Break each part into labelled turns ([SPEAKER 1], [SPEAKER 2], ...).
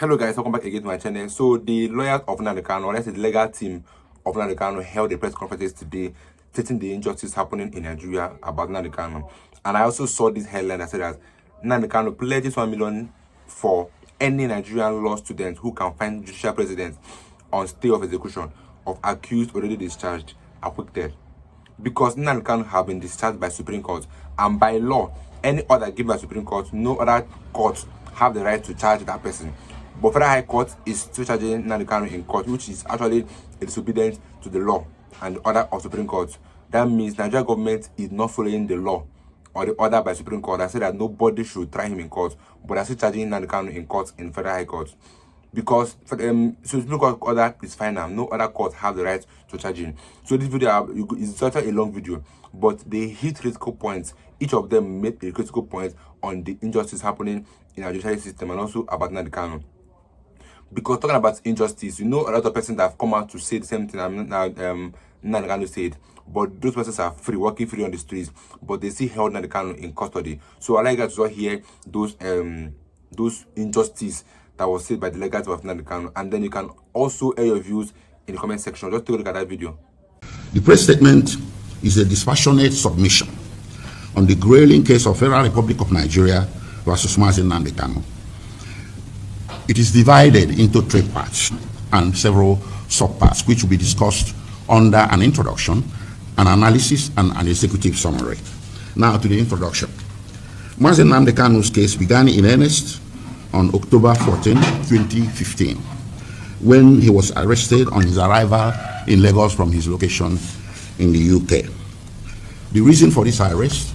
[SPEAKER 1] Hello guys, welcome back again to my channel. So the lawyers of Nnamdi Kanu, or let's say the legal team of Nnamdi Kanu, held a press conference today stating the injustice happening in Nigeria about Nnamdi Kanu. And I also saw this headline that said that Nnamdi Kanu pledges 1 million for any Nigerian law student who can find judicial president on stay of execution of accused already discharged, acquitted. Because Nnamdi Kanu have been discharged by Supreme Court, and by law, any order given by Supreme Court, no other court have the right to charge that person. But Federal High Court is still charging Nnamdi Kanu in court, which is actually a disobedience to the law and the order of Supreme Court. That means Nigeria government is not following the law or the order by Supreme Court that said that nobody should try him in court, but they're still charging Nnamdi Kanu in court in Federal High Court. Because Supreme Court order is final, no other court have the right to charge him. So this video is such a long video, but they hit critical points. Each of them made a critical point on the injustice happening in our judicial system and also about Nnamdi Kanu. Because talking about injustice, you know a lot of persons that have come out to say the same thing Nnamdi Kanu said, but those persons are free, walking free on the streets, but they still held Nnamdi Kanu in custody. So I'd like you guys to hear those injustice that was said by the legal team of Nnamdi Kanu, and then you can also air your views in the comment section. Just take a look at that video.
[SPEAKER 2] The press statement is a dispassionate submission on the grayling case of Federal Republic of Nigeria versus Nnamdi Kanu. It is divided into 3 parts and several subparts, which will be discussed under an introduction, an analysis, and an executive summary. Now to the introduction. Nnamdi Kanu's case began in earnest on October 14, 2015, when he was arrested on his arrival in Lagos from his location in the UK. The reason for this arrest,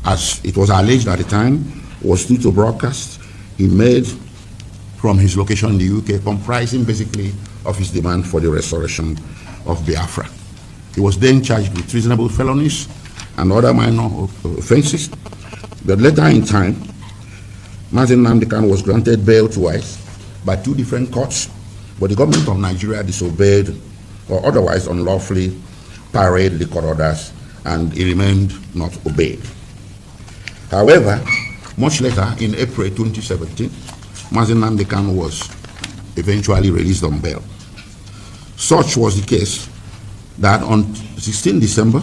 [SPEAKER 2] as it was alleged at the time, was due to broadcast he made from his location in the UK, comprising basically of his demand for the restoration of Biafra. He was then charged with treasonable felonies and other minor offenses. But later in time, Nnamdi Kanu was granted bail twice by 2 different courts, but the government of Nigeria disobeyed or otherwise unlawfully parried the court orders, and he remained not obeyed. However, much later, in April 2017, Nnamdi Kanu was eventually released on bail. Such was the case that on 16 December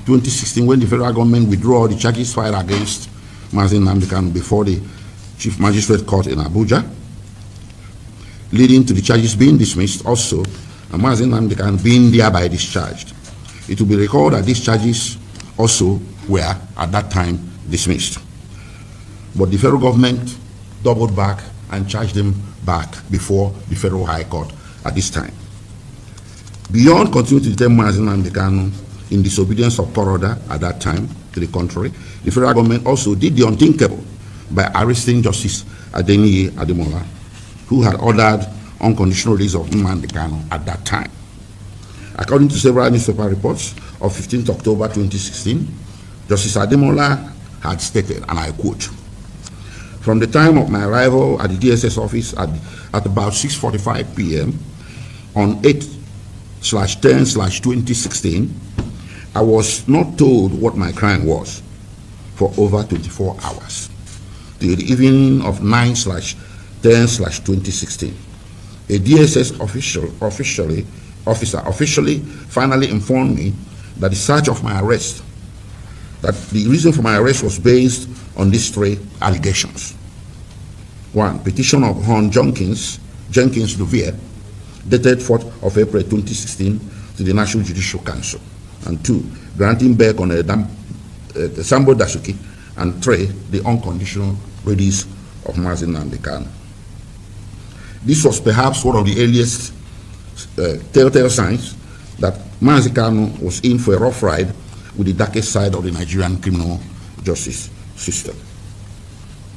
[SPEAKER 2] 2016, when the federal government withdrew the charges filed against Nnamdi Kanu before the Chief Magistrate Court in Abuja, leading to the charges being dismissed also, and Nnamdi Kanu being thereby discharged. It will be recalled that these charges also were at that time dismissed. But the federal government doubled back and charged him back before the Federal High Court at this time. Beyond continuing to detain Nnamdi Kanu in disobedience of court order at that time, to the contrary, the federal government also did the unthinkable by arresting Justice Aloy Ejimakor, who had ordered unconditional release of Nnamdi Kanu at that time. According to several newspaper reports of 15th October 2016, Justice Ejimakor had stated, and I quote, "From the time of my arrival at the DSS office at about 6:45 p.m. on 8/10/2016, I was not told what my crime was for over 24 hours. The evening of 9/10/2016, a DSS officer officially finally informed me that the search of my arrest, that the reason for my arrest was based on these 3 allegations. 1, petition of Hon Jenkins Louvier, dated 4th of April 2016 to the National Judicial Council, and 2, granting back on Sambo Dasuki, and 3, the unconditional release of Nnamdi Kanu. This was perhaps one of the earliest telltale signs that Nnamdi Kanu was in for a rough ride with the darkest side of the Nigerian criminal justice system.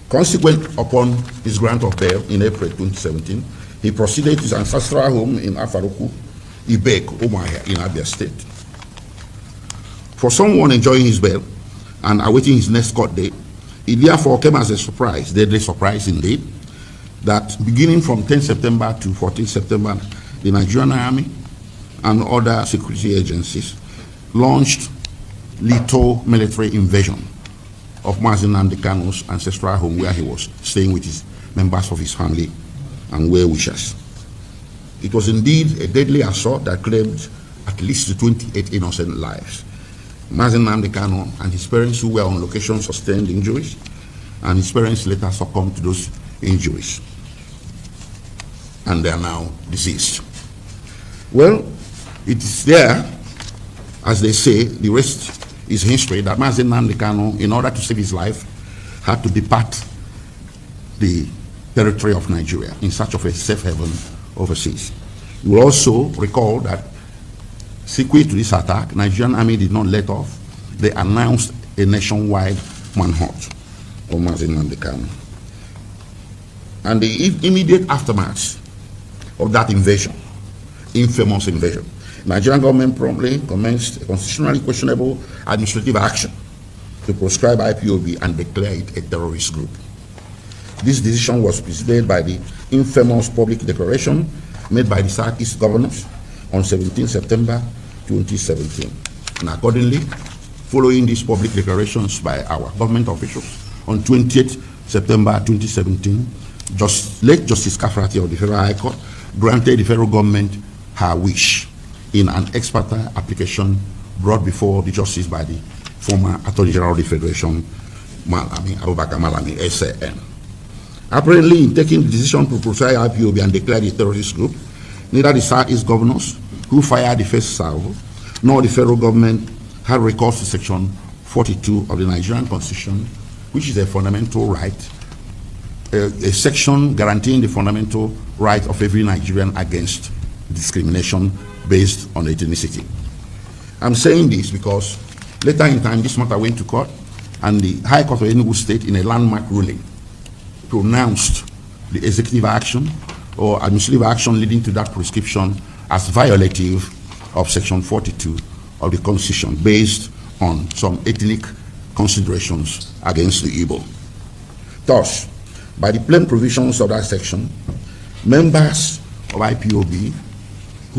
[SPEAKER 2] Consequent upon his grant of bail in April 2017, he proceeded to his ancestral home in Afaruku, Ibek, Umuahia, in Abia State. For someone enjoying his bail and awaiting his next court date, it therefore came as a surprise, deadly surprise indeed, that beginning from 10 September to 14 September, the Nigerian Army and other security agencies launched lethal military invasion of Nnamdi Kanu's ancestral home, where he was staying with his members of his family and well-wishers. It was indeed a deadly assault that claimed at least 28 innocent lives. Nnamdi Kanu and his parents, who were on location, sustained injuries, and his parents later succumbed to those injuries, and they are now deceased. Well, it is there, as they say, the rest is history, that Nnamdi Kanu, in order to save his life, had to depart the territory of Nigeria in search of a safe haven overseas. You will also recall that sequel to this attack, Nigerian army did not let off. They announced a nationwide manhunt of Nnamdi Kanu. And the immediate aftermath of that invasion, infamous invasion, Nigerian government promptly commenced a constitutionally questionable administrative action to proscribe IPOB and declare it a terrorist group. This decision was preceded by the infamous public declaration made by the Southeast governors on 17 September 2017. And accordingly, following these public declarations by our government officials on 28 September 2017, late Justice Kafrati of the Federal High Court granted the federal government her wish in an ex parte application brought before the justice by the former Attorney General of the Federation, Abubakar Malami, SAN. Apparently, in taking the decision to proscribe IPOB and declare the terrorist group, neither the Southeast governors who fired the first salvo, nor the federal government had recourse to Section 42 of the Nigerian Constitution, which is a fundamental right, a section guaranteeing the fundamental right of every Nigerian against discrimination based on ethnicity. I'm saying this because later in time, this matter went to court, and the High Court of Enugu State, in a landmark ruling, pronounced the executive action or administrative action leading to that prescription as violative of Section 42 of the Constitution based on some ethnic considerations against the Igbo. Thus, by the plain provisions of that section, members of IPOB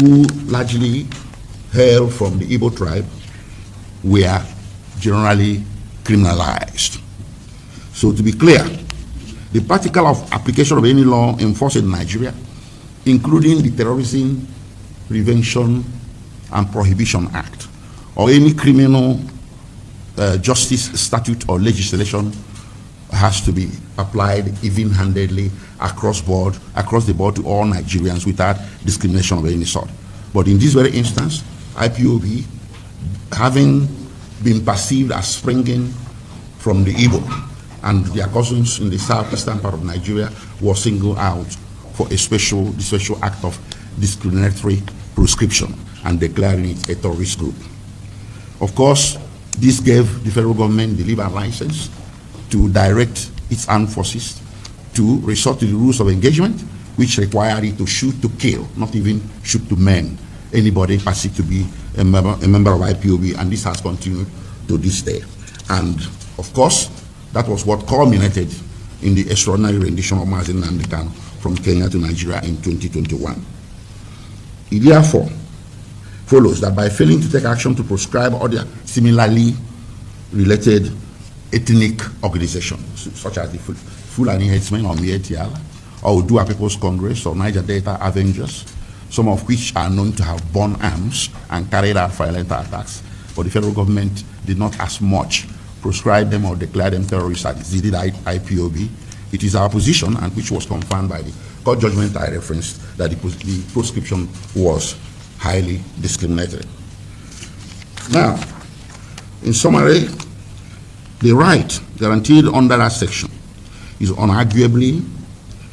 [SPEAKER 2] who largely hail from the Igbo tribe were generally criminalized. So to be clear, the practical application of any law enforced in Nigeria, including the Terrorism Prevention and Prohibition Act, or any criminal justice statute or legislation, has to be applied even-handedly across the board to all Nigerians without discrimination of any sort. But in this very instance, IPOB, having been perceived as springing from the Igbo and their cousins in the southeastern part of Nigeria, was singled out for the special act of discriminatory proscription and declaring it a terrorist group. Of course, this gave the federal government the legal license to direct its armed forces to resort to the rules of engagement, which required it to shoot to kill, not even shoot to men, anybody perceived to be a member of IPOB, and this has continued to this day. And of course, that was what culminated in the extraordinary rendition of Nnamdi Kanu from Kenya to Nigeria in 2021. It therefore follows that by failing to take action to proscribe other similarly related ethnic organizations, such as the Fulani Headsmen or Mietiala, or Udua People's Congress or Niger Delta Avengers, some of which are known to have borne arms and carried out violent attacks, but the federal government did not as much proscribe them or declare them terrorists as it did IPOB. It is our position, and which was confirmed by the court judgment I referenced, that the proscription was highly discriminatory. Now, in summary, the right guaranteed under that section is unarguably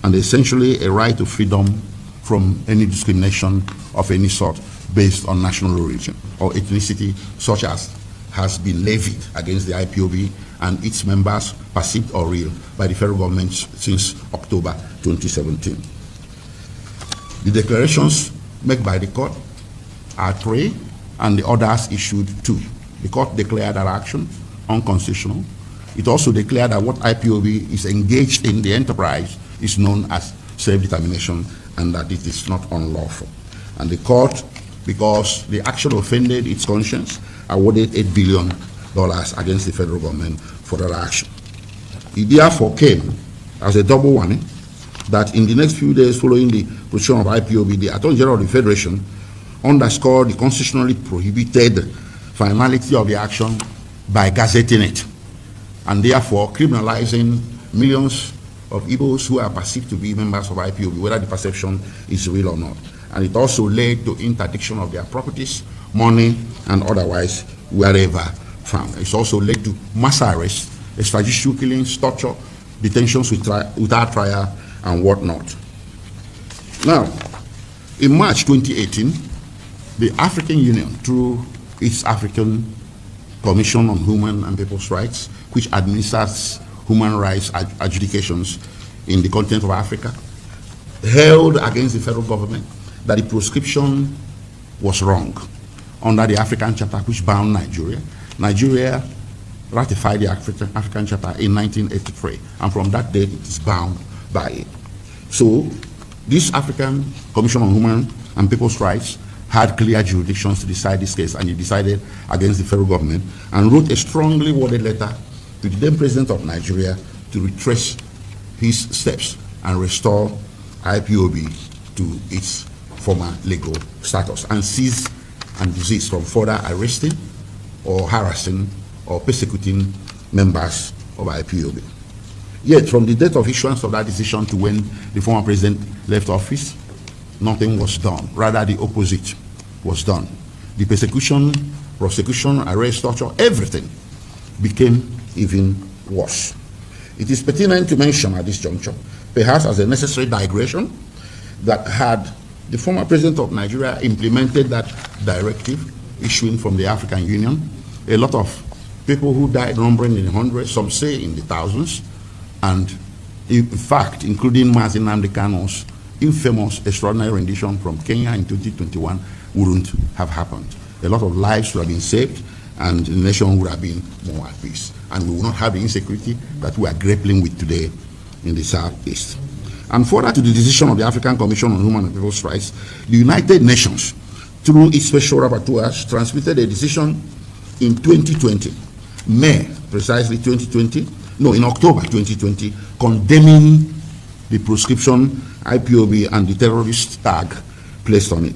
[SPEAKER 2] and essentially a right to freedom from any discrimination of any sort based on national origin or ethnicity, such as has been levied against the IPOB and its members, perceived or real, by the federal government since October 2017. The declarations made by the court are 3, and the orders issued 2. The court declared that action unconstitutional. It also declared that what IPOB is engaged in, the enterprise, is known as self-determination, and that it is not unlawful. And the court, because the action offended its conscience, awarded $8 billion against the federal government for that action. It therefore came as a double warning that in the next few days following the position of IPOB, the Attorney General of the Federation underscored the constitutionally prohibited finality of the action by gazetting it, and therefore criminalizing millions of Igbos who are perceived to be members of IPOB, whether the perception is real or not. And it also led to interdiction of their properties, money, and otherwise wherever found. It's also led to mass arrests, extrajudicial killings, torture, detentions without trial, and whatnot. Now, in March 2018, the African Union, through its African Commission on Human and People's Rights, which administers human rights adjudications in the continent of Africa, held against the federal government that the proscription was wrong under the African Charter, which bound Nigeria. Nigeria ratified the African Charter in 1983, and from that date it is bound by it. So this African Commission on Human and People's Rights had clear jurisdictions to decide this case, and it decided against the federal government and wrote a strongly worded letter to the then president of Nigeria to retrace his steps and restore IPOB to its former legal status and cease and desist from further arresting or harassing or persecuting members of IPOB. Yet, from the date of issuance of that decision to when the former president left office, nothing was done. Rather, the opposite was done. The persecution, prosecution, arrest, torture, everything became even worse. It is pertinent to mention at this juncture, perhaps as a necessary digression, that had the former president of Nigeria implemented that directive issuing from the African Union, a lot of people who died numbering in hundreds, some say in the thousands, and in fact, including Nnamdi Kanu's infamous extraordinary rendition from Kenya in 2021, wouldn't have happened. A lot of lives would have been saved, and the nation would have been more at peace. And we will not have the insecurity that we are grappling with today in the Southeast. And further to the decision of the African Commission on Human and People's Rights, the United Nations, through its special rapporteurs, transmitted a decision in 2020, May, precisely 2020, no, in October 2020, condemning the proscription, IPOB, and the terrorist tag placed on it.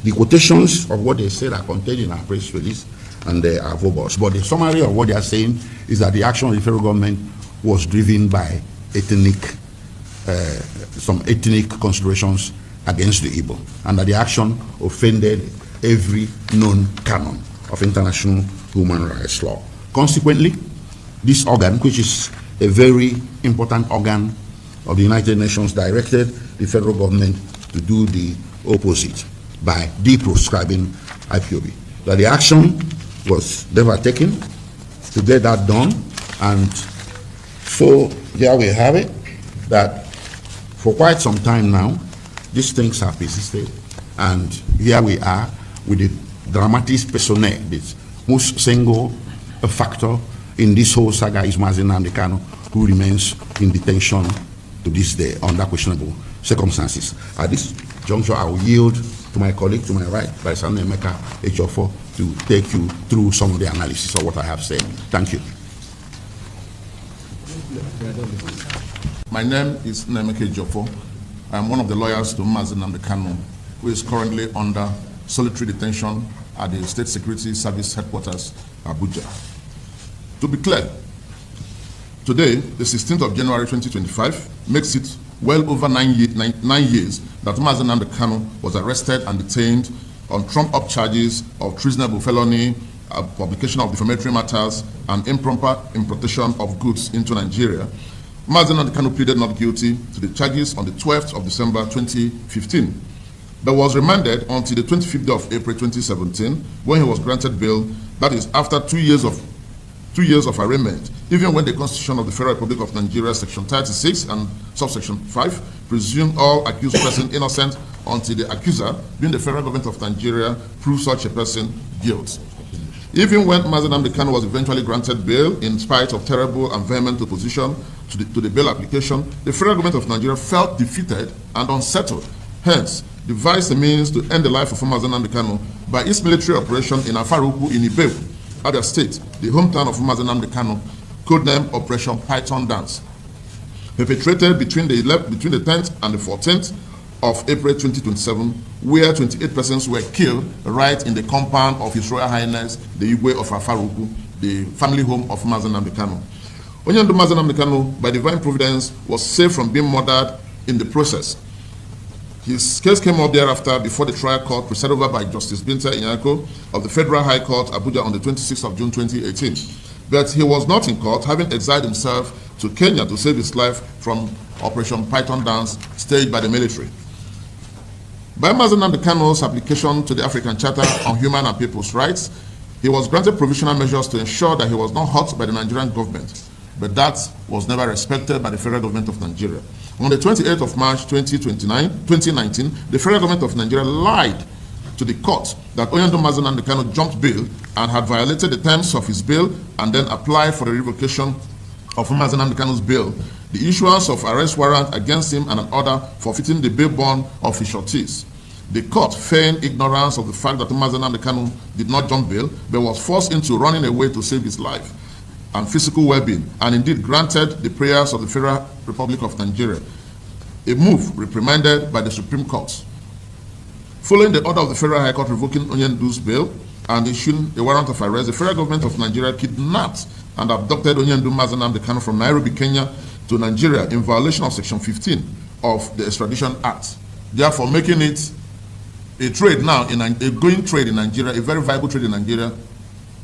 [SPEAKER 2] The quotations of what they said are contained in our press release, and they are verbose. But the summary of what they are saying is that the action of the federal government was driven by some ethnic considerations against the Igbo, and that the action offended every known canon of international human rights law. Consequently, this organ, which is a very important organ of the United Nations, directed the federal government to do the opposite by deproscribing IPOB. That the action was never taken to get that done, and so here we have it, that for quite some time now, these things have persisted, and here we are with the dramatis personae, this most single factor in this whole saga is Nnamdi Kanu, who remains in detention to this day under questionable circumstances. At this juncture, I will yield to my colleague to my right, Barrister Nnamdi Kanu, to take you through some of the analysis of what I have said. Thank you.
[SPEAKER 3] My name is Nnamdi Kanu. I'm one of the lawyers to Nnamdi Kanu, who is currently under solitary detention at the State Security Service Headquarters, Abuja. To be clear, today, the 16th of January 2025, makes it well over 9 years that Nnamdi Kanu was arrested and detained on trumped-up charges of treasonable felony, publication of defamatory matters, and improper importation of goods into Nigeria. Nnamdi Kanu pleaded not guilty to the charges on the 12th of December 2015, but was remanded until the 25th of April 2017, when he was granted bail. That is after 2 years of arraignment, even when the Constitution of the Federal Republic of Nigeria, Section 36 and subsection 5, presume all accused persons innocent until the accuser, being the Federal Government of Nigeria, proves such a person guilty. Even when Nnamdi Kanu was eventually granted bail, in spite of terrible and vehement opposition to the bail application, the Federal Government of Nigeria felt defeated and unsettled. Hence, devised a means to end the life of Nnamdi Kanu by its military operation in Afaruku in Ibewu, Abia State, the hometown of Nnamdi Kanu, codenamed Operation Python Dance. perpetrated between the 10th and the 14th of April 2027, where 28 persons were killed right in the compound of His Royal Highness, the Igwe of Afaruku, the family home of Mazi Nnamdi Kanu. Onyendu Mazi Nnamdi Kanu, by divine providence, was saved from being murdered in the process. His case came up thereafter before the trial court presided over by Justice Binta Inyako of the Federal High Court, Abuja, on the 26th of June 2018. But he was not in court, having exiled himself to Kenya to save his life from Operation Python Dance staged by the military. By Mazi Nnamdi Kanu's application to the African Charter on Human and People's Rights, he was granted provisional measures to ensure that he was not hurt by the Nigerian government, but that was never respected by the federal government of Nigeria. On the 28th of March 2019, the federal government of Nigeria lied to the court that Onyendu Mazi Nnamdi Kanu jumped bail and had violated the terms of his bail and then applied for the revocation of Mazi Nnamdi Kanu's bail, the issuance of arrest warrant against him, and an order forfeiting the bail bond of his sureties. The court feigned ignorance of the fact that Mazi Nnamdi Kanu did not jump bail, but was forced into running away to save his life and physical well-being, and indeed granted the prayers of the Federal Republic of Nigeria, a move reprimanded by the Supreme Court. Following the order of the Federal High Court revoking Onyendu's bail and issuing a warrant of arrest, the federal government of Nigeria kidnapped and abducted Onyendu Mazi Nnamdi Kanu from Nairobi, Kenya to Nigeria in violation of Section 15 of the Extradition Act, therefore making it a trade now, a going trade in Nigeria, a very viable trade in Nigeria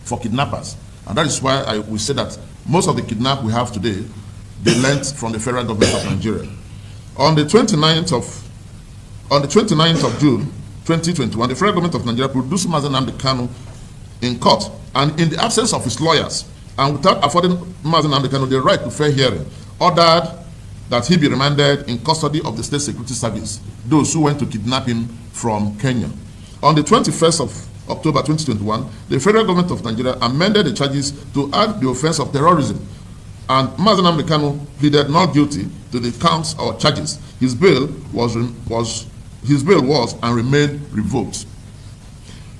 [SPEAKER 3] for kidnappers. And that is why we say that most of the kidnapped we have today, they learned from the federal government of Nigeria. On the 29th of June 2021, the federal government of Nigeria produced Mazi Nnamdi Kanu in court, and in the absence of his lawyers, and without affording Mazi Nnamdi Kanu the right to fair hearing, ordered that he be remanded in custody of the State Security Service, those who went to kidnap him from Kenya. On the 21st of October 2021, the federal government of Nigeria amended the charges to add the offense of terrorism, and Mazi Nnamdi Kanu pleaded not guilty to the counts or charges. His bail was and remained revoked.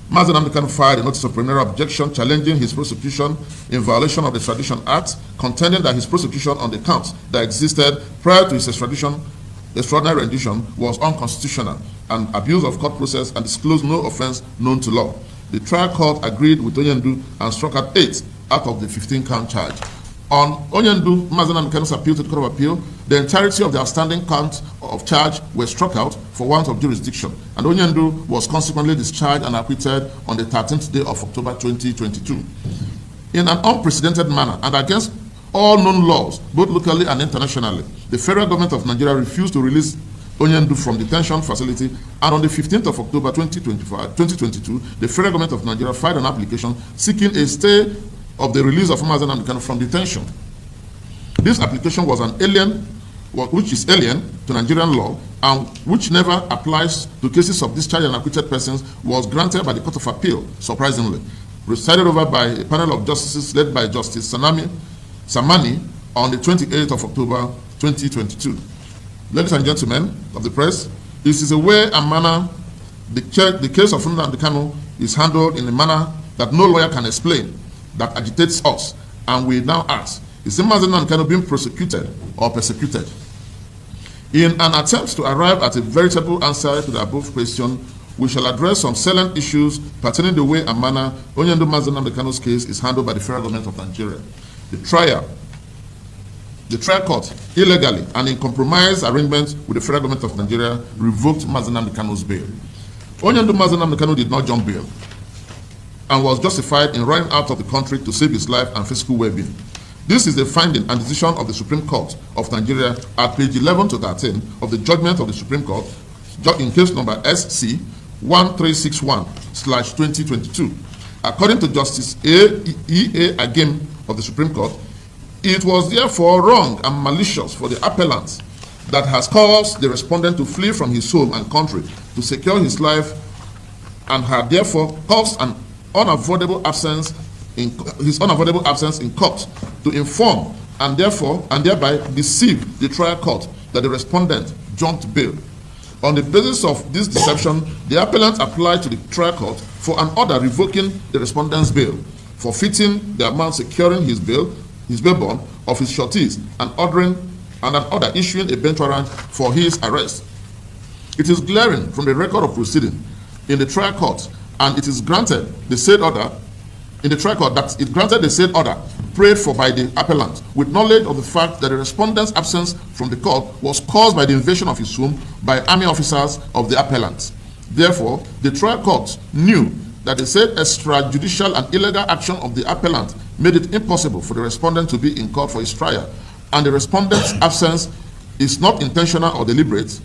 [SPEAKER 3] Mazi Nnamdi Kanu filed a notice of preliminary objection challenging his prosecution in violation of the Extradition Act, contending that his prosecution on the counts that existed prior to his extraordinary rendition was unconstitutional and abuse of court process and disclosed no offense known to law. The trial court agreed with Onyendu and struck out 8 out of the 15-count charge. On Onyendu Mazi Nnamdi Kanu's appeal to the Court of Appeal, the entirety of the outstanding counts of charge were struck out for want of jurisdiction, and Onyendu was consequently discharged and acquitted on the 13th day of October 2022. In an unprecedented manner and against all known laws, both locally and internationally, the federal government of Nigeria refused to release Onyendu from detention facility, and on the 15th of October 2022, the federal government of Nigeria filed an application seeking a stay of the release of Mazi Nnamdi Kanu from detention. This application was which is alien to Nigerian law and which never applies to cases of discharged and acquitted persons, was granted by the Court of Appeal, surprisingly, presided over by a panel of justices led by Justice Samani on the 28th of October 2022. Ladies and gentlemen of the press, this is a way and manner the case of Nnamdi Kanu is handled in a manner that no lawyer can explain, that agitates us, and we now ask, is Mazi Nnamdi Kanu being prosecuted or persecuted? In an attempt to arrive at a veritable answer to the above question, we shall address some salient issues pertaining the way and manner Onyendu Mazi Nnamdi Kanu's case is handled by the federal government of Nigeria. The trial court, illegally and in compromised arrangements with the federal government of Nigeria, revoked Mazi Nnamdi Kanu's bail. Onyendu Mazi Nnamdi Kanu did not jump bail and was justified in running out of the country to save his life and physical well-being. This is the finding and decision of the Supreme Court of Nigeria at page 11 to 13 of the judgment of the Supreme Court in case number SC 1361/2022. According to Justice E.A. Agim of the Supreme Court, it was therefore wrong and malicious for the appellant that has caused the respondent to flee from his home and country to secure his life, and had therefore caused an unavoidable absence in court to inform and thereby deceive the trial court that the respondent jumped bail. On the basis of this deception, the appellant applied to the trial court for an order revoking the respondent's bail, forfeiting the amount securing his bail bond of his sureties, and ordering and an order issuing a bench warrant for his arrest. It is glaring from the record of proceeding in the trial court, and it is granted the said order in the trial court that it granted the said order prayed for by the appellant, with knowledge of the fact that the respondent's absence from the court was caused by the invasion of his home by army officers of the appellant. Therefore, the trial court knew that the said extrajudicial and illegal action of the appellant made it impossible for the respondent to be in court for his trial, and the respondent's absence is not intentional or deliberate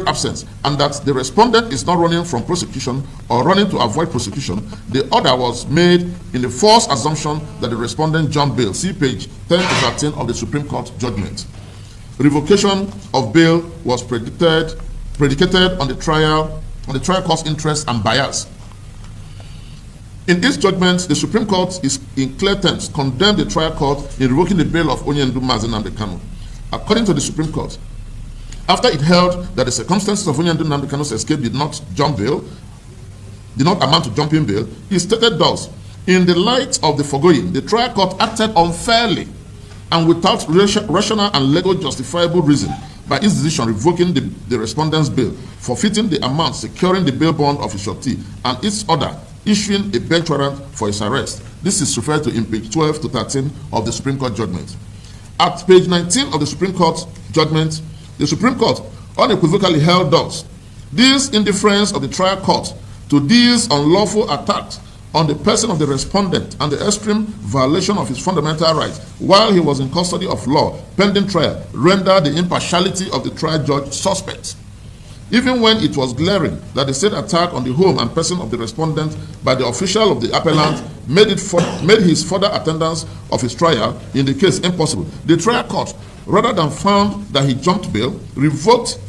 [SPEAKER 3] absence, and that the respondent is not running from prosecution or running to avoid prosecution. The order was made in the false assumption that the respondent jumped bail. See page 10 to 13 of the Supreme Court judgment. Revocation of bail was predicated on the trial court's interest and bias. In its judgment, the Supreme Court is in clear terms condemned the trial court in revoking the bail of Nnamdi Kanu. According to the Supreme Court, after it held that the circumstances of Nnamdi Kanu's escape did not amount to jumping bail, it stated thus: in the light of the foregoing, the trial court acted unfairly and without rational and legal justifiable reason by its decision revoking the respondent's bail, forfeiting the amount securing the bail bond of his surety, and its order issuing a bench warrant for his arrest. This is referred to in page 12 to 13 of the Supreme Court judgment. At page 19 of the Supreme Court judgment, the Supreme Court unequivocally held thus: this indifference of the trial court to these unlawful attacks on the person of the respondent and the extreme violation of his fundamental rights while he was in custody of law pending trial rendered the impartiality of the trial judge suspect. Even when it was glaring that the said attack on the home and person of the respondent by the official of the appellant made his further attendance of his trial in the case impossible, the trial court, rather than found that he jumped bail, revoked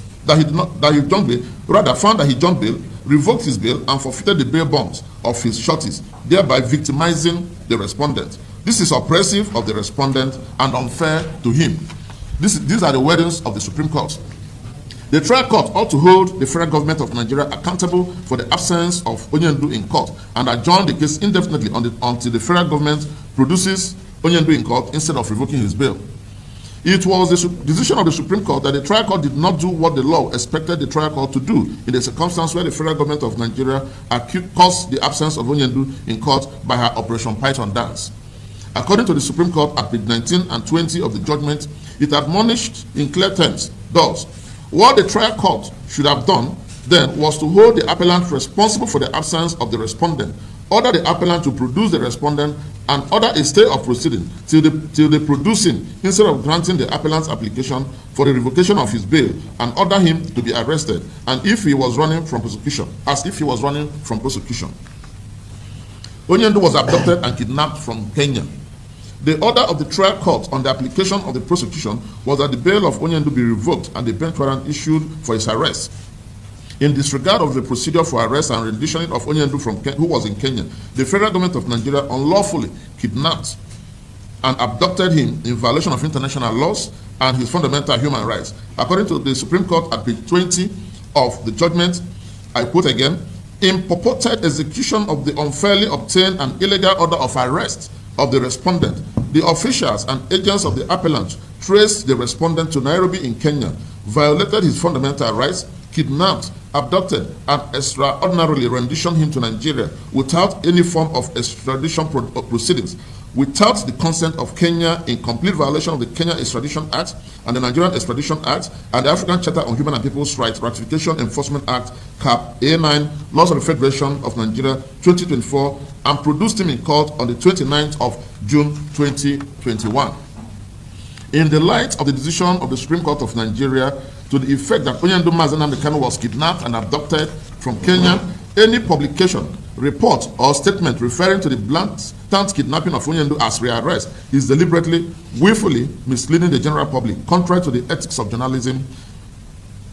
[SPEAKER 3] his bail and forfeited the bail bonds of his sureties, thereby victimizing the respondent. This is oppressive of the respondent and unfair to him. These are the wordings of the Supreme Court. The trial court ought to hold the federal government of Nigeria accountable for the absence of Onyendu in court and adjourn the case indefinitely until the federal government produces Onyendu in court instead of revoking his bail. It was the decision of the Supreme Court that the trial court did not do what the law expected the trial court to do in the circumstance where the federal government of Nigeria caused the absence of Onyendu in court by her Operation Python dance. According to the Supreme Court at page 19 and 20 of the judgment, it admonished in clear terms thus: what the trial court should have done then was to hold the appellant responsible for the absence of the respondent, order the appellant to produce the respondent, and order a stay of proceeding till the producing, instead of granting the appellant's application for the revocation of his bail, and order him to be arrested, and if he was running from prosecution, Onyendu was abducted and kidnapped from Kenya. The order of the trial court on the application of the prosecution was that the bail of Onyendu be revoked and the bench warrant issued for his arrest. In disregard of the procedure for arrest and renditioning of Onyendu who was in Kenya, the federal government of Nigeria unlawfully kidnapped and abducted him in violation of international laws and his fundamental human rights. According to the Supreme Court at page 20 of the judgment, I quote again: in purported execution of the unfairly obtained and illegal order of arrest of the respondent, the officials and agents of the appellant traced the respondent to Nairobi in Kenya, violated his fundamental rights, kidnapped, abducted, and extraordinarily renditioned him to Nigeria without any form of extradition proceedings, without the consent of Kenya, in complete violation of the Kenya Extradition Act and the Nigerian Extradition Act and the African Charter on Human and People's Rights Ratification Enforcement Act, Cap A9, Laws of the Federation of Nigeria 2024, and produced him in court on the 29th of June 2021. In the light of the decision of the Supreme Court of Nigeria to the effect that Nnamdi Kanu was kidnapped and abducted from Kenya, any publication, report, or statement referring to the blatant kidnapping of Onyendu as rearrest is deliberately, willfully misleading the general public, contrary to the ethics of journalism.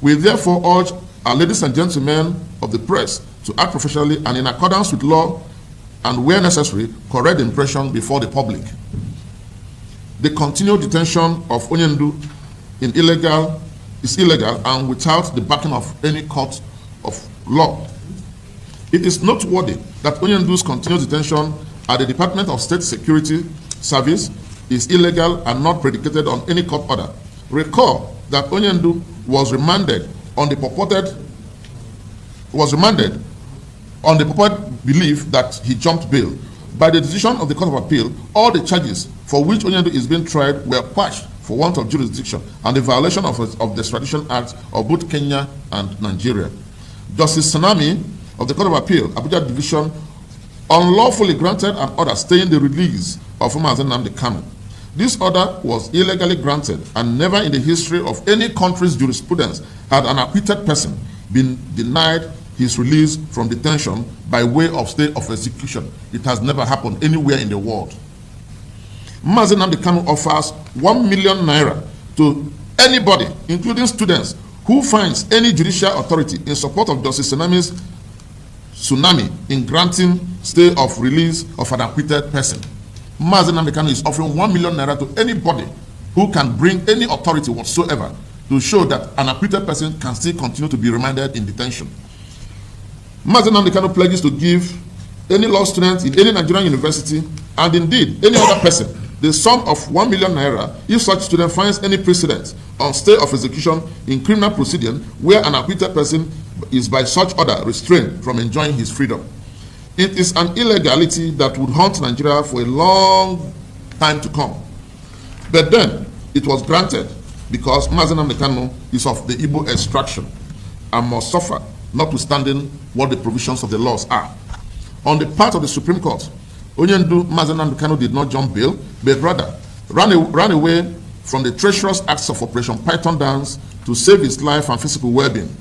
[SPEAKER 3] We therefore urge our ladies and gentlemen of the press to act professionally and in accordance with law, and where necessary, correct the impression before the public. The continued detention of Onyendu is illegal and without the backing of any court of law. It is noteworthy that Onyendu's continued detention at the Department of State Security Service is illegal and not predicated on any court order. Recall that Onyendu was remanded on the purported belief that he jumped bail. By the decision of the Court of Appeal, all the charges for which Onyendu is being tried were quashed for want of jurisdiction and the violation of the Extradition Act of both Kenya and Nigeria. Justice Tsunami of the Court of Appeal, Abuja Division, unlawfully granted an order staying the release of Nnamdi Kanu. This order was illegally granted, and never in the history of any country's jurisprudence had an acquitted person been denied his release from detention by way of stay of execution. It has never happened anywhere in the world. Nnamdi Kanu offers 1 million naira to anybody, including students, who finds any judicial authority in support of Justice Tsunami's tsunami in granting stay of release of an acquitted person. Nnamdi Kanu is offering 1 million naira to anybody who can bring any authority whatsoever to show that an acquitted person can still continue to be remanded in detention. Nnamdi Kanu pledges to give any law student in any Nigerian university, and indeed any other person, the sum of 1 million naira if such student finds any precedent on stay of execution in criminal proceeding where an acquitted person is by such order restrained from enjoying his freedom. It is an illegality that would haunt Nigeria for a long time to come. But then it was granted because Nnamdi Kanu is of the Igbo extraction and must suffer, notwithstanding what the provisions of the laws are. On the part of the Supreme Court, Onyendu Nnamdi Kanu did not jump bail, but rather ran away from the treacherous acts of Operation Python Dance to save his life and physical well-being.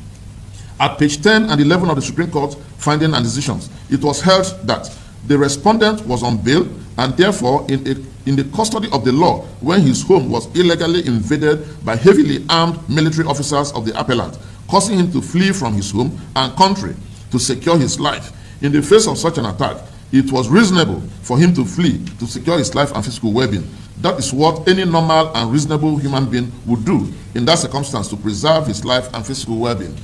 [SPEAKER 3] At page 10 and 11 of the Supreme Court findings and decisions, it was held that the respondent was on bail and therefore in the custody of the law when his home was illegally invaded by heavily armed military officers of the appellant, causing him to flee from his home and country to secure his life. In the face of such an attack, it was reasonable for him to flee to secure his life and physical well-being. That is what any normal and reasonable human being would do in that circumstance to preserve his life and physical well-being.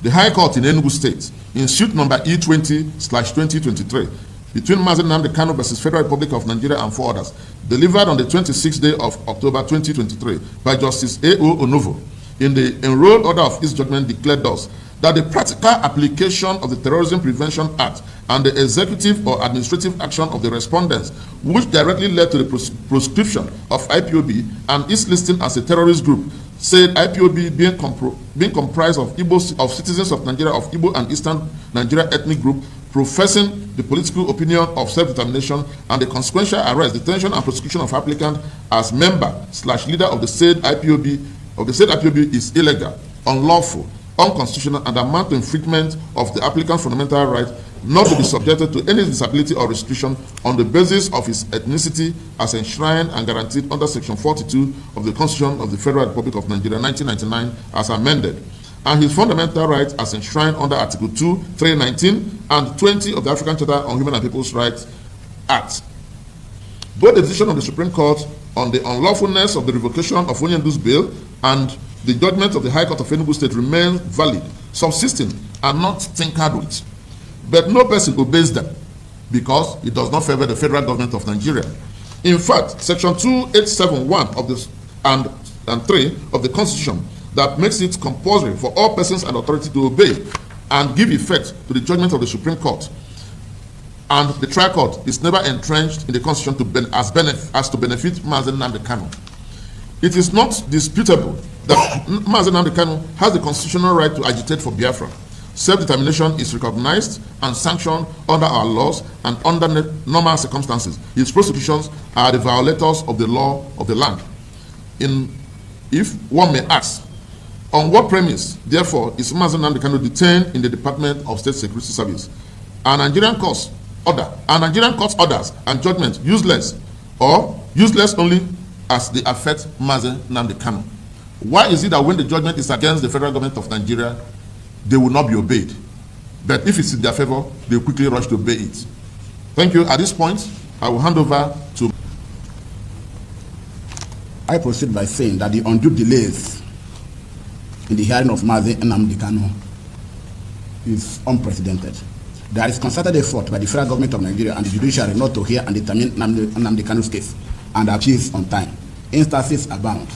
[SPEAKER 3] The High Court in Enugu State, in suit number E20/2023, between Nnamdi Kanu versus Federal Republic of Nigeria and 4 others, delivered on the 26th day of October 2023 by Justice A.O. Onovo, in the enrolled order of his judgment declared thus, that the practical application of the Terrorism Prevention Act and the executive or administrative action of the respondents, which directly led to the proscription of IPOB and its listing as a terrorist group, said IPOB being comprised of citizens of Nigeria of Igbo and Eastern Nigeria ethnic group, professing the political opinion of self-determination and the consequential arrest, detention, and prosecution of applicant as member/leader of the said IPOB is illegal, unlawful, unconstitutional, and amount to infringement of the applicant's fundamental right not to be subjected to any disability or restriction on the basis of his ethnicity as enshrined and guaranteed under Section 42 of the Constitution of the Federal Republic of Nigeria, 1999, as amended, and his fundamental rights as enshrined under Article 2, 319, and 20 of the African Charter on Human and People's Rights Act. Both the decision of the Supreme Court on the unlawfulness of the revocation of Onyendu's bail and the judgment of the High Court of Enugu State remain valid, subsisting, and not tinkered with. But no person obeys them because it does not favor the federal government of Nigeria. In fact, Section 2871 of the and 3 of the Constitution that makes it compulsory for all persons and authority to obey and give effect to the judgment of the Supreme Court. And the trial court is never entrenched in the Constitution as to benefit Nnamdi Kanu. It is not disputable that Nnamdi Kanu has the constitutional right to agitate for Biafra. Self-determination is recognized and sanctioned under our laws and under normal circumstances. His prosecutions are the violators of the law of the land. If one may ask, on what premise, therefore, is Nnamdi Kanu detained in the Department of State Security Service? Are Nigerian court's orders and judgments useless, or useless only as they affect Nnamdi Kanu? Why is it that when the judgment is against the federal government of Nigeria, they will not be obeyed, but if it's in their favor, they will quickly rush to obey it? Thank you. At this point, I will hand over to...
[SPEAKER 2] I proceed by saying that the undue delays in the hearing of Nnamdi Kanu is unprecedented. There is concerted effort by the federal government of Nigeria and the judiciary not to hear and determine Nnamdi Kanu's case and appeals on time. Instances abound.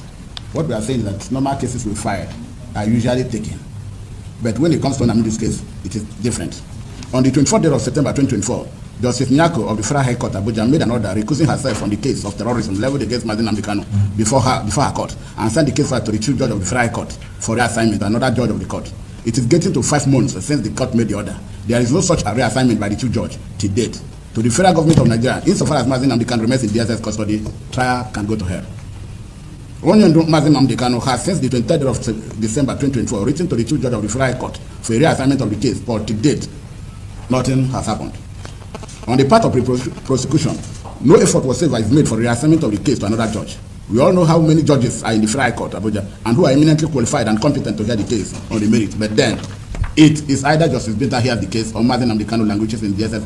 [SPEAKER 2] What we are saying is that normal cases we file are usually taken. But when it comes to Nnamdi's case, it is different. On the 24th day of September 2024, Justice Nyako of the Federal High Court Abuja made an order recusing herself from the case of terrorism leveled against Nnamdi Kanu before her court, and sent the case to the Chief Judge of the Federal High Court for reassignment, another judge of the court. It is getting to 5 months since the court made the order. There is no such a reassignment by the Chief Judge to date. To the federal government of Nigeria, insofar as Nnamdi Kanu remains in DSS custody, trial can go to hell. Nnamdi Kanu has since the 23rd of December 2024 written to the Chief Judge of the Federal High Court for a reassignment of the case, but to date, nothing has happened. On the part of the prosecution, no effort whatsoever is made for the reassignment of the case to another judge. We all know how many judges are in the Federal High Court, Abuja, and who are eminently qualified and competent to hear the case on the merits. But then, it is either Justice Binta hears the case or Nnamdi Kanu languishes in DSS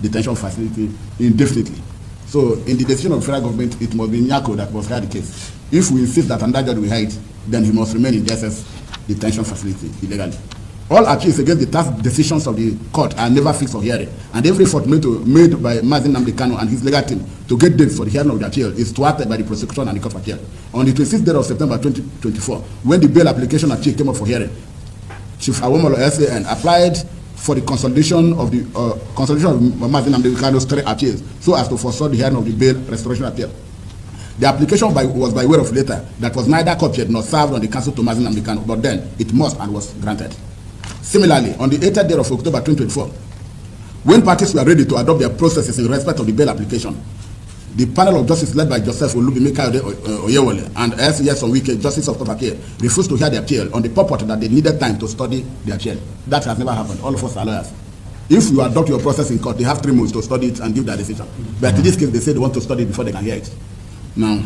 [SPEAKER 2] detention facility indefinitely. So, in the decision of the federal government, it must be Nyako that must hear the case. If we insist that another judge will hear it, then he must remain in DSS detention facility illegally. All appeals against the task decisions of the court are never fixed for hearing, and every effort made by Nnamdi Kanu and his legal team to get dates for the hearing of the appeal is thwarted by the prosecution and the court of appeal. On the 26th day of September 2024, when the bail application appeal came up for hearing, Chief Awomolo SAN applied for the consolidation of Nnamdi Kanu's 3 appeals so as to forestall the hearing of the bail restoration appeal. The application was by way of letter that was neither copied nor served on the counsel to Nnamdi Kanu, but then it must and was granted. Similarly, on the 8th day of October 2024, when parties were ready to adopt their processes in respect of the bail application, the panel of justice led by Joseph Olubimika Oyewole and S.E.S. Onwike, Justice of Court of Appeal, refused to hear the appeal on the purport that they needed time to study the appeal. That has never happened. All of us are lawyers. If you adopt your process in court, they have 3 months to study it and give their decision. But in this case, they say they want to study it before they can hear it. Now,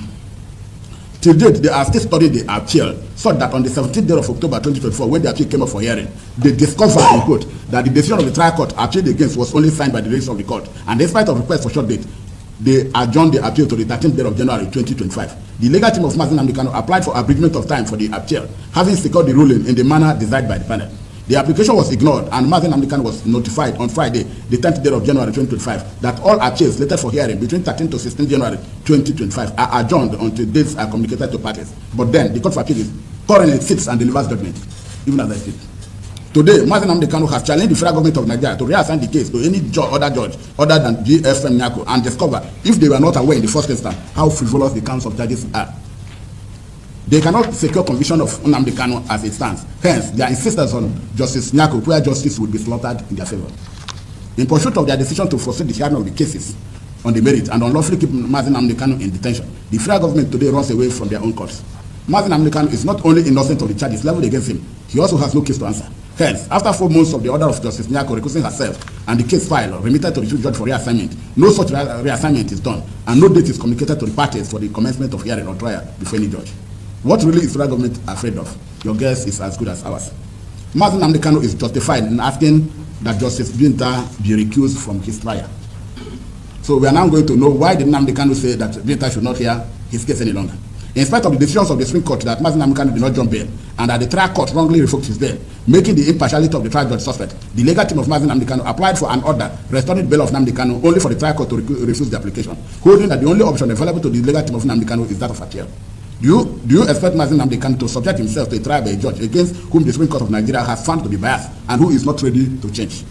[SPEAKER 2] till date, they are still studying the appeal, so that on the 17th day of October 2024, when the appeal came up for hearing, they discovered, in quote, that the decision of the trial court appealed against was only signed by the registrar of the court, and despite of request for short date, they adjourned the appeal to the 13th day of January 2025. The legal team of Nnamdi Kanu applied for abridgment of time for the appeal, having secured the ruling in the manner desired by the panel. The application was ignored, and Nnamdi Kanu was notified on Friday, the 10th day of January 2025, that all appeals slated for hearing between 13 to 16 January 2025 are adjourned until dates are communicated to parties. But then, the Court of Appeal currently sits and delivers judgment, even as I speak. Today, Nnamdi Kanu has challenged the federal government of Nigeria to reassign the case to any other judge other than GFM Nyako and discover, if they were not aware in the first instance, how frivolous the counts of judges are. They cannot secure conviction of Nnamdi Kanu as it stands. Hence, their insistence on Justice Nyako, where justice would be slaughtered in their favor. In pursuit of their decision to foresee the hearing of the cases on the merit and unlawfully keep Nnamdi Kanu in detention, the federal government today runs away from their own courts. Nnamdi Kanu is not only innocent of the charges leveled against him, he also has no case to answer. Hence, after 4 months of the order of Justice Nyako recusing herself and the case file remitted to the Chief Judge for reassignment, no such reassignment is done, and no date is communicated to the parties for the commencement of hearing or trial before any judge. What really is the federal government afraid of? Your guess is as good as ours. Nnamdi Kanu is justified in asking that Justice Binta be recused from his trial. So we are now going to know why did Nnamdi Kanu say that Binta should not hear his case any longer. In spite of the decisions of the Supreme Court that Nnamdi Kanu did not jump bail, and that the trial court wrongly revoked his bail, making the impartiality of the trial judge suspect, the legal team of Nnamdi Kanu applied for an order restoring bail of Nnamdi Kanu only for the trial court to refuse the application, holding that the only option available to the legal team of Nnamdi Kanu is that of appeal. Do you expect Nnamdi Kanu to subject himself to a trial by a judge against whom the Supreme Court of Nigeria has found to be biased and who is not ready to change?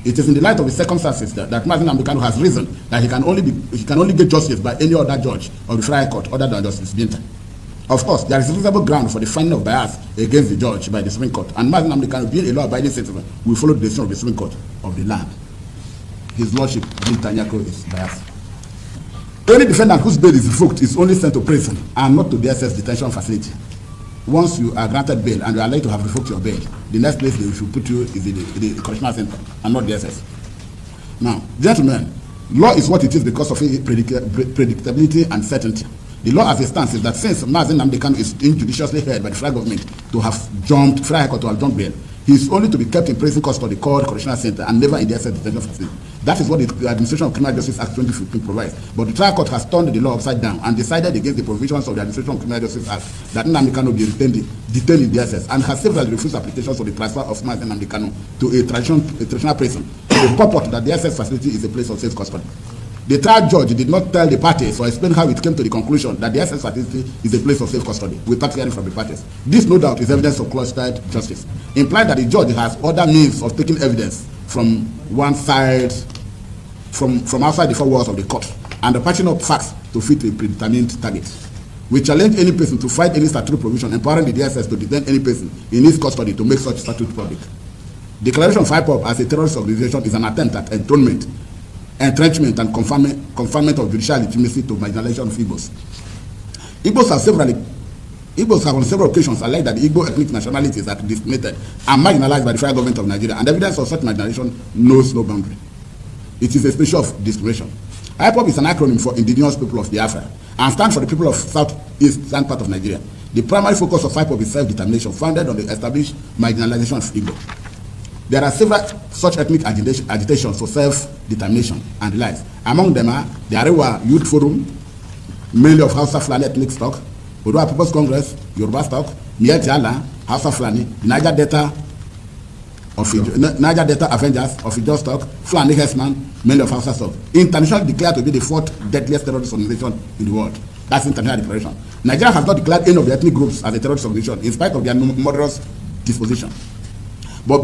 [SPEAKER 2] It is in the light of the circumstances that Nnamdi Kanu has reasoned that he can only get justice by any other judge of the Federal Court other than Justice Binta. Of course, there is reasonable ground for the finding of bias against the judge by the Supreme Court, and Nnamdi Kanu, being a law-abiding citizen, will follow the decision of the Supreme Court of the land. His Lordship Binta Nyako is biased. Any defendant whose bail is revoked is only sent to prison and not to the DSS detention facility. Once you are granted bail and you are likely to have revoked your bail, the next place they should put you is the correctional center and not the DSS. Now, gentlemen, law is what it is because of predictability and certainty. The law as it stands is that since Nnamdi Kanu is injudiciously held by the federal government to have jumped, Federal High Court to have jumped bail, he is only to be kept in prison custody called correctional center and never in the DSS detention facility. That is what the Administration of Criminal Justice Act 2015 provides. But the trial court has turned the law upside down and decided against the provisions of the Administration of Criminal Justice Act that Nnamdi Kanu be detained in the DSS, and has severally refused applications for the transfer of Nnamdi Kanu to a traditional prison. The purport that the DSS facility is a place of safe custody. The trial judge did not tell the parties or explain how it came to the conclusion that the SS facility is a place of safe custody without hearing from the parties. This, no doubt, is evidence of clustered justice, implying that the judge has other means of taking evidence from one side, from outside the four walls of the court, and the patching up facts to fit a predetermined target. We challenge any person to fight any statutory provision empowering the DSS to detain any person in his custody to make such statute public. Declaration of IPOB as a terrorist organization is an attempt at enthronement, entrenchment, and confinement of judicial legitimacy to marginalization of Igbos. Igbos have on several occasions alleged that the Igbo ethnic nationalities are discriminated and marginalized by the federal government of Nigeria, and evidence of such marginalization knows no boundary. It is a species of discrimination. IPOB is an acronym for Indigenous People of Biafra and stands for the people of southeastern part of Nigeria. The primary focus of IPOB is self-determination, founded on the established marginalization of Igbo. There are several such ethnic agitations for self-determination and the likes. Among them are the Arewa Youth Forum, mainly of Hausa Fulani ethnic stock, Odua People's Congress, Yoruba stock, Mieti Allah, Hausa Fulani, Niger Delta Avengers of Ijo stock, Fulani Herdsman, mainly of Hausa stock. International declared to be the fourth deadliest terrorist organization in the world. That's international declaration. Nigeria has not declared any of the ethnic groups as a terrorist organization, in spite of their murderous disposition. But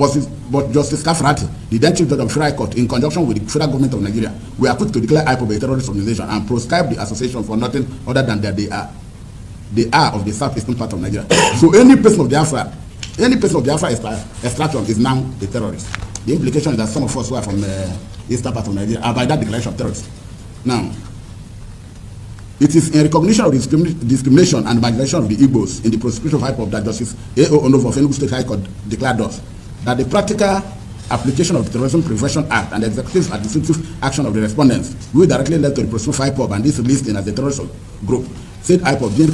[SPEAKER 2] Justice Kafrati, the then Chief Judge of Federal Court, in conjunction with the federal government of Nigeria, were quick to declare IPOB a terrorist organization and proscribe the association for nothing other than that they are of the southeastern part of Nigeria. So any person of Biafra extraction is now a terrorist. The implication is that some of us who are from the eastern part of Nigeria are by that declaration of terrorists. Now, it is in recognition of the discrimination and marginalization of the Igbos in the prosecution of IPOB that Justice A.O. Onovo of Enugu State High Court declared us that the practical application of the Terrorism Prevention Act and the executive administrative action of the respondents will directly led to the prosecution of IPOB and this listing as a terrorist group. Said IPOB being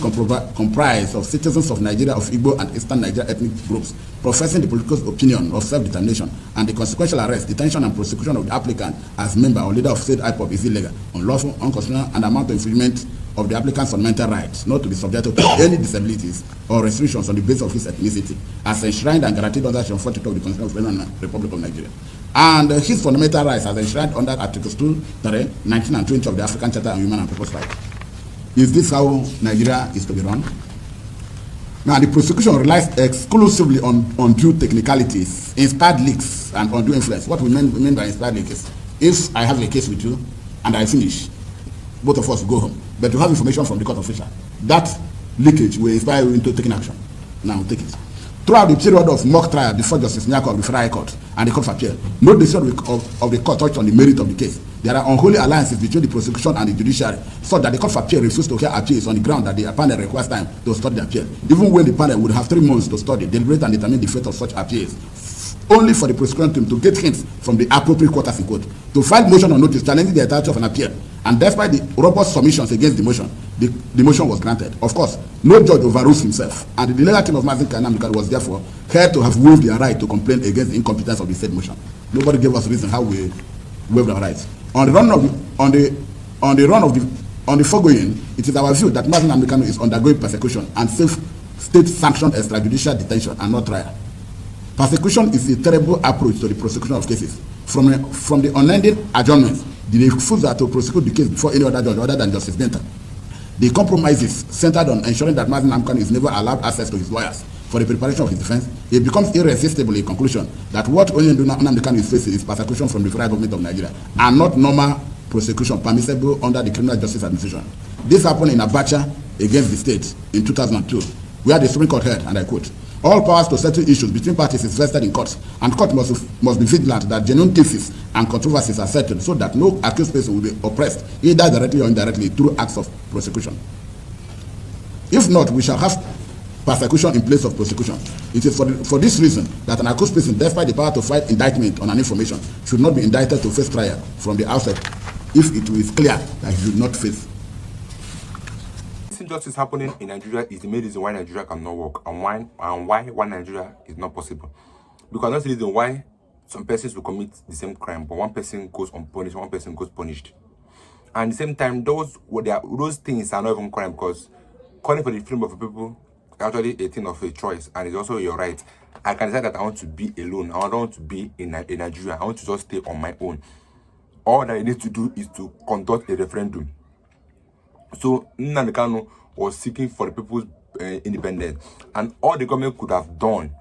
[SPEAKER 2] comprised of citizens of Nigeria of Igbo and Eastern Nigeria ethnic groups professing the political opinion of self-determination, and the consequential arrest, detention, and prosecution of the applicant as member or leader of said IPOB is illegal, unlawful, unconstitutional, and amount to infringement of the applicant's fundamental rights not to be subjected to any disabilities or restrictions on the basis of his ethnicity, as enshrined and guaranteed under Section 42 of the Constitution of the Republic of Nigeria. And his fundamental rights as enshrined under Articles 2, 3, 19, and 20 of the African Charter on Human and People's Rights. Is this how Nigeria is to be run? Now, the prosecution relies exclusively on two technicalities: inspired leaks and undue influence. What we mean by inspired leaks is, if I have a case with you and I finish, both of us go home, but you have information from the court official, that leakage will inspire you into taking action. Now, take it. Throughout the period of mock trial before Justice Nyako of the Federal Court and the Court of Appeal, no decision of the court touched on the merit of the case. There are unholy alliances between the prosecution and the judiciary, so that the Court of Appeal refused to hear appeals on the ground that the panel requires time to study the appeal, even when the panel would have 3 months to study, deliberate, and determine the fate of such appeals, only for the prosecution team to get hints from the appropriate quarters in court, to file motion on notice challenging the entirety of an appeal. And despite the robust submissions against the motion, the motion was granted. Of course, no judge overrules himself, and the legal team of Nnamdi Kanu was therefore held to have waived their right to complain against the incompetence of the said motion. Nobody gave us reason how we waived our rights. On the foregoing, it is our view that Nnamdi Kanu is undergoing persecution and state-sanctioned extrajudicial detention and not trial. Persecution is a terrible approach to the prosecution of cases. From the unending adjournments, the refusal to prosecute the case before any other judge other than Justice Benta, the compromises centered on ensuring that Nnamdi Kanu is never allowed access to his lawyers for the preparation of his defense, it becomes irresistible a conclusion that what only Nnamdi Kanu is facing is persecution from the federal government of Nigeria and not normal prosecution permissible under the Criminal Justice Administration. This happened in Abacha against the state in 2002, where the Supreme Court held, and I quote, "All powers to settle issues between parties is vested in courts, and court must be vigilant that genuine cases and controversies are settled so that no accused person will be oppressed, either directly or indirectly, through acts of prosecution. If not, we shall have persecution in place of prosecution. It is for this reason that an accused person, despite the power to file indictment on an information, should not be indicted to face trial from the outset if it is clear that he should not face."
[SPEAKER 1] This injustice happening in Nigeria is the main reason why Nigeria cannot work, and why Nigeria is not possible. Because that's the reason why some persons will commit the same crime, but one person goes unpunished, one person goes punished. And at the same time, those things are not even crime, because calling for the freedom of the people is actually a thing of a choice, and it's also your right. I can decide that I want to be alone. I don't want to be in Nigeria. I want to just stay on my own. all that he needs to do is to conduct a referendum. So Nnamdi Kanu was seeking for the people's independence, and all the government could have done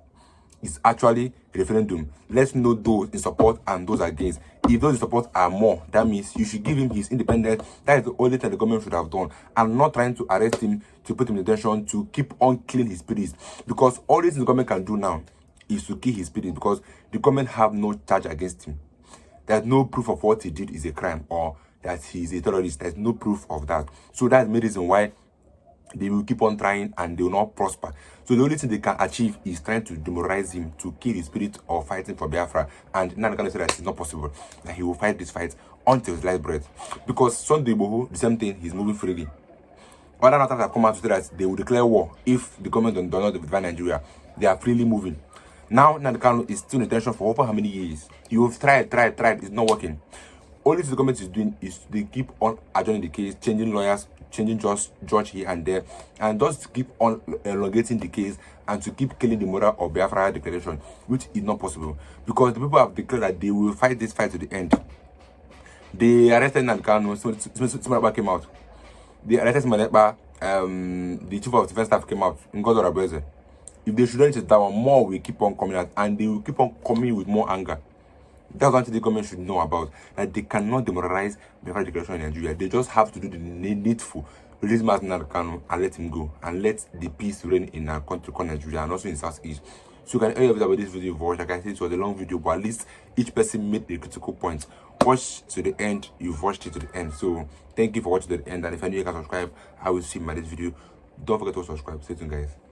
[SPEAKER 1] is actually a referendum. Let's know those in support and those against. If those in support are more, that means you should give him his independence. That is the only thing the government should have done, and not trying to arrest him, to put him in detention, to keep on killing his spirits. Because all this the government can do now is to kill his spirit, because the government have no charge against him. There's no proof of what he did is a crime or that he's a terrorist. There's no proof of that. So that's the reason why they will keep on trying and they will not prosper. So the only thing they can achieve is trying to demoralize him, to kill his spirit of fighting for Biafra. And Nnamdi Kanu said that it's not possible, that he will fight this fight until his last breath. Because Sunday Igboho, the same thing, he's moving freely. Other narratives have come out to say that they will declare war if the government does not divide Nigeria. They are freely moving. Now Nnamdi Kanu is still in detention for over how many years? You have tried, it's not working. Only thing the government is doing is they keep on adjourning the case, changing lawyers, changing judge here and there, and just keep on elongating the case and to keep killing the moral of Biafra declaration, which is not possible, because the people have declared that they will fight this fight to the end. They arrested Nnamdi Kanu, so came out. They arrested Manepa, the chief of defense staff came out, Ngozi Orebeze. If they shouldn't sit down, more will keep on coming out, and they will keep on coming with more anger. That's one thing the government should know about, that they cannot demoralize Biafra declaration in Nigeria. They just have to do the needful, release Nnamdi Kanu and let him go, and let the peace reign in our country called Nigeria and also in Southeast. So you can hear about this video, watch. Like I said, it was a long video, but at least each person made a critical point. Watch to the end, you've watched it to the end. So thank you for watching to the end, and if you're new, you can subscribe. I will see you in my next video. Don't forget to subscribe. Stay tuned, guys.